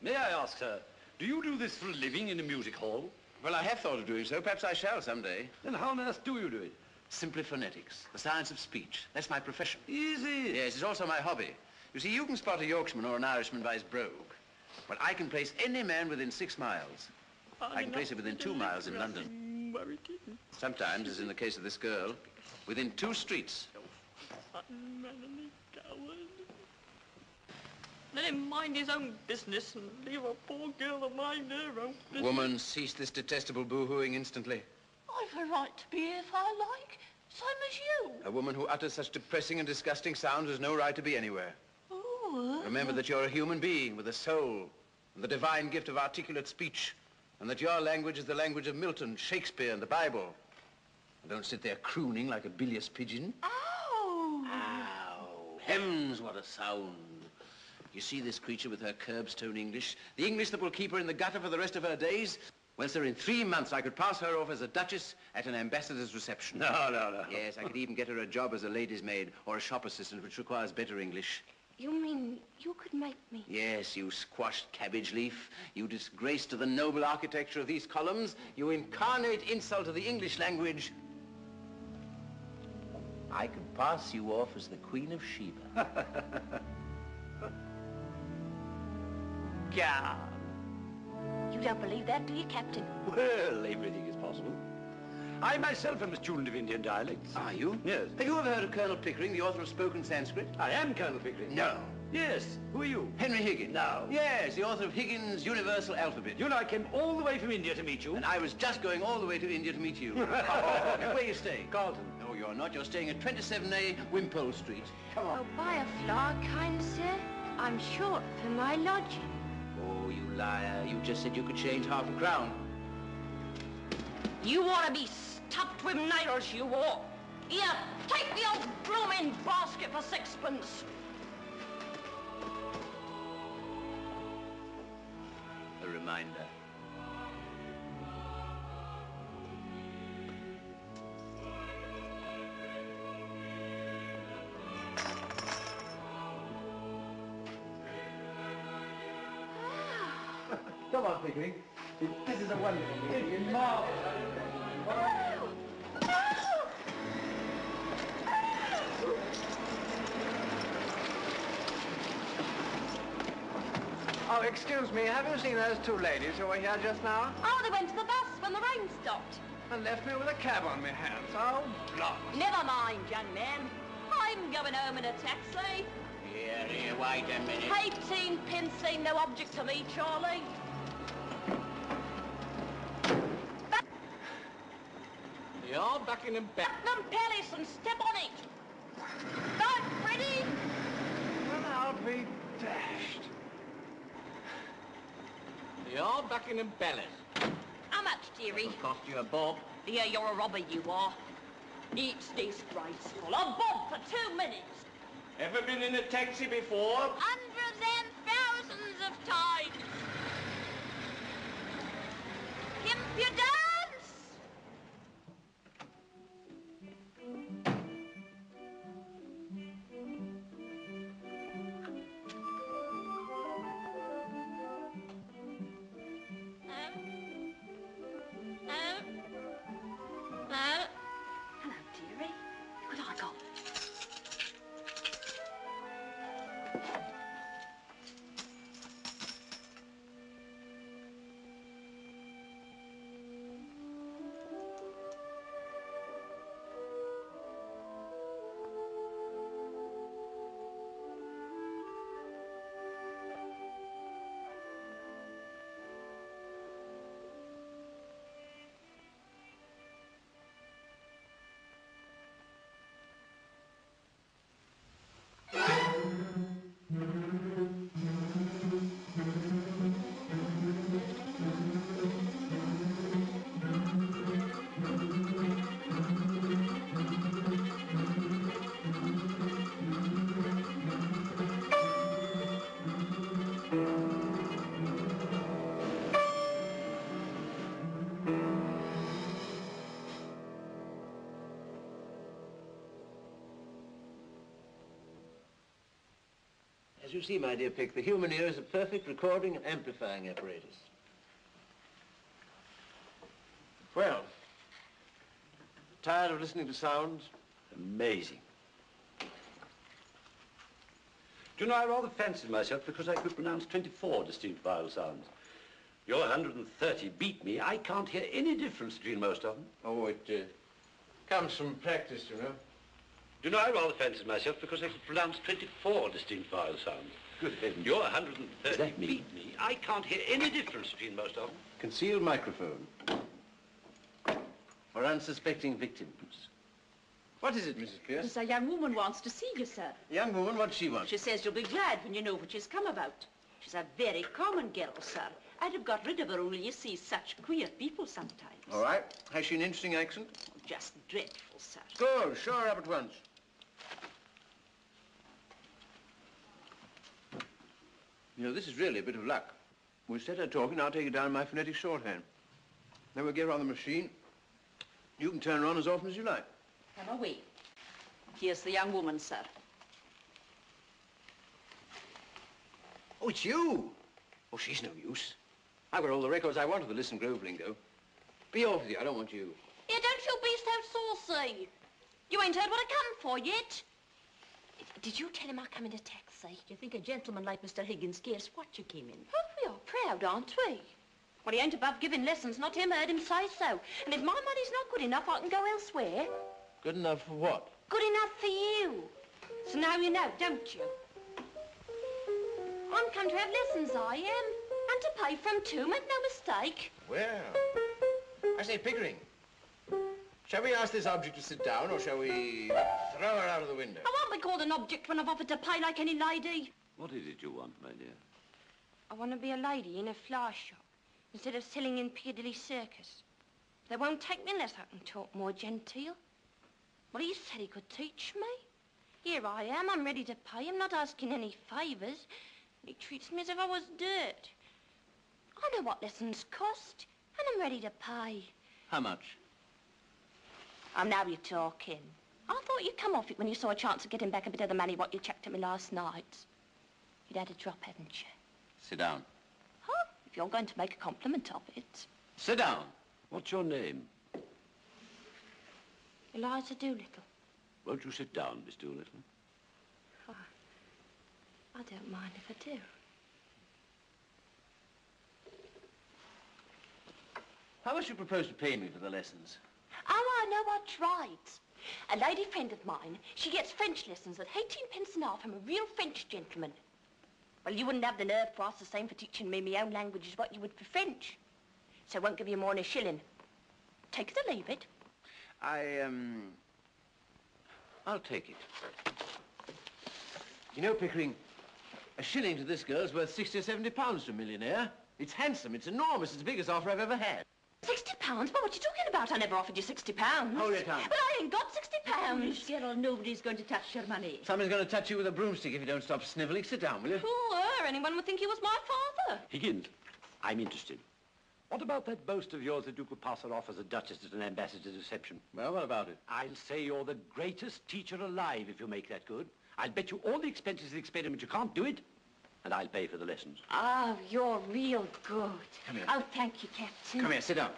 May I ask, sir, do you do this for a living in a music hall? Well, I have thought of doing so. Perhaps I shall someday. Then how on earth do you do it? Simply phonetics, the science of speech. That's my profession. Is it? Yes, it's also my hobby. You see, you can spot a Yorkshireman or an Irishman by his brogue. Well, I can place any man within 6 miles. I can place him within 2 miles in London. Sometimes, as in the case of this girl, within 2 streets. Let him mind his own business and leave a poor girl to mind her own business. Woman, cease this detestable boo-hooing instantly. I've a right to be here if I like, same as you. A woman who utters such depressing and disgusting sounds has no right to be anywhere. Oh, Remember that you're a human being with a soul and the divine gift of articulate speech, and that your language is the language of Milton, Shakespeare, and the Bible. And don't sit there crooning like a bilious pigeon. Ow! Ow! Heavens, what a sound. You see this creature with her curbstone English, the English that will keep her in the gutter for the rest of her days? Well, sir, in 3 months I could pass her off as a duchess at an ambassador's reception. No. Yes, I could even get her a job as a lady's maid or a shop assistant, which requires better English. You mean you could make me? Yes, you squashed cabbage leaf. You disgrace to the noble architecture of these columns. You incarnate insult to the English language. I could pass you off as the Queen of Sheba. Yeah. You don't believe that, do you, Captain? Well, everything is possible. I myself am a student of Indian dialects. Are you? Yes. Have you ever heard of Colonel Pickering, the author of Spoken Sanskrit? I am Colonel Pickering. No. Yes. Who are you? Henry Higgins. No. Yes, the author of Higgins' Universal Alphabet. You know, I came all the way from India to meet you. And I was just going all the way to India to meet you. Where are you staying? Carlton. No, you're not. You're staying at 27A Wimpole Street. Come on. Oh, by a flower, kind sir. I'm short for my lodging. Oh, you liar. You just said you could change half a crown. You want to be stuffed with nails, you ought. Here, take the old blooming basket for 6pence. A reminder. Come on, Pickering. This is a wonderful meeting. Marvelous. Oh, excuse me, have you seen those 2 ladies who were here just now? Oh, they went to the bus when the rain stopped. And left me with a cab on my hands. Oh, blocks. Never mind, young man. I'm going home in a taxi. Here, wait a minute. 18 pence ain't no object to me, Charlie. You're Buckingham Buckingham Palace and step on it. Right, Freddie? Well, I'll be dashed. You're Buckingham Palace. How much, dearie? It'll cost you a bob. Yeah, you're a robber, you are. It's disgraceful. A bob for 2 minutes. Ever been in a taxi before? Hundreds and thousands of times. Impudence! Hello, dearie. What have I got? As you see, my dear Pick, the human ear is a perfect recording and amplifying apparatus. Well, tired of listening to sounds? Amazing. Do you know, I rather fancied myself because I could pronounce 24 distinct vowel sounds. Your 130 beat me. I can't hear any difference between most of them. Oh, it comes from practice, you know. Do you know, I rather fancied myself because I could pronounce 24 distinct vowel sounds. Good heavens. Your 130 beat me. I can't hear any difference between most of them. Concealed microphone. For unsuspecting victims. What is it, Mrs. Pierce? Yes, a young woman wants to see you, sir. Young woman, what does she want? She says you'll be glad when you know what she's come about. She's a very common girl, sir. I'd have got rid of her only you see such queer people sometimes. All right. Has she an interesting accent? Just dreadful, sir. Good. Show her up at once. You know, this is really a bit of luck. We set her talking, I'll take it down in my phonetic shorthand. Then we'll get her on the machine. You can turn her on as often as you like. Come away. Here's the young woman, sir. Oh, it's you. Oh, she's no use. I've got all the records I want of the Listen Grove lingo. Be off with you, I don't want you. Yeah, don't you be so saucy. You ain't heard what I come for yet. Did you tell him I come in a taxi? You think a gentleman like Mr. Higgins cares what you came in? Oh, we are proud, aren't we? Well, he ain't above giving lessons, not him. Heard him say so. And if my money's not good enough, I can go elsewhere. Good enough for what? Good enough for you. So now you know, don't you? I'm come to have lessons, I am. And to pay for 'em too, make no mistake. Well, I say, Pickering, shall we ask this object to sit down, or shall we throw her out of the window? I won't be called an object when I've offered to pay like any lady. What is it you want, my dear? I want to be a lady in a flower shop instead of selling in Piccadilly Circus. They won't take me unless I can talk more genteel. Well, he said he could teach me. Here I am, I'm ready to pay him, not asking any favours. He treats me as if I was dirt. I know what lessons cost, and I'm ready to pay. How much? Oh, now you're talking. I thought you'd come off it when you saw a chance of getting back a bit of the money what you chucked at me last night. You'd had a drop, hadn't you? Sit down. Huh? If you're going to make a compliment of it. Sit down. What's your name? Eliza Doolittle. Won't you sit down, Miss Doolittle? Oh, I don't mind if I do. How much you propose to pay me for the lessons? Oh, I know what's right. A lady friend of mine, she gets French lessons at 18 pence an hour from a real French gentleman. Well, you wouldn't have the nerve to ask the same for teaching me my own language as what you would for French. So I won't give you more than a shilling. Take it or leave it. I'll take it. You know, Pickering, a shilling to this girl's worth 60 or 70 pounds to a millionaire. It's handsome, it's enormous, it's the biggest offer I've ever had. 60 pounds? But what are you talking about? I never offered you 60 pounds. Hold your tongue. But I ain't got 60 pounds. Cheryl, nobody's going to touch your money. Someone's going to touch you with a broomstick if you don't stop sniveling. Sit down, will you? Poor, anyone would think he was my father. Higgins, I'm interested. What about that boast of yours that you could pass her off as a duchess at an ambassador's reception? Well, what about it? I'll say you're the greatest teacher alive if you make that good. I'll bet you all the expenses of the experiment you can't do it, and I'll pay for the lessons. Oh, you're real good. Come here. Oh, thank you, Captain. Come here, sit down.